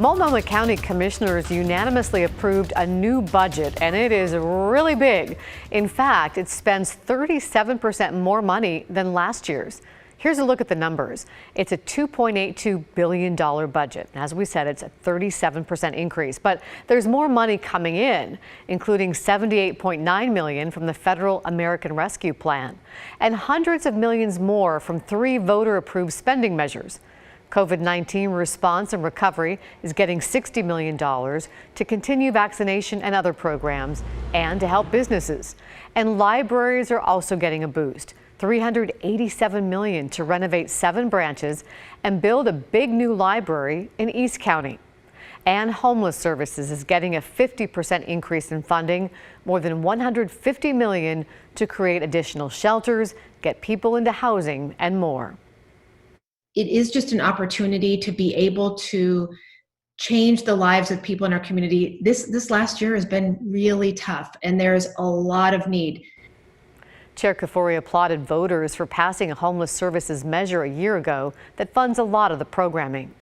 Multnomah County commissioners unanimously approved a new budget, and it is really big. In fact, it spends 37% more money than last year's. Here's a look at the numbers. It's a $2.82 billion budget. As we said, it's a 37% increase, but there's more money coming in, including $78.9 million from the Federal American Rescue Plan and hundreds of millions more from 3 voter-approved spending measures. COVID-19 response and recovery is getting $60 million to continue vaccination and other programs and to help businesses. And libraries are also getting a boost. $387 million to renovate 7 branches and build a big new library in East County. And Homeless Services is getting a 50% increase in funding, more than $150 million to create additional shelters, get people into housing, and more. It is just an opportunity to be able to change the lives of people in our community. This last year has been really tough, and there's a lot of need. Chair Kafoury applauded voters for passing a homeless services measure a year ago that funds a lot of the programming.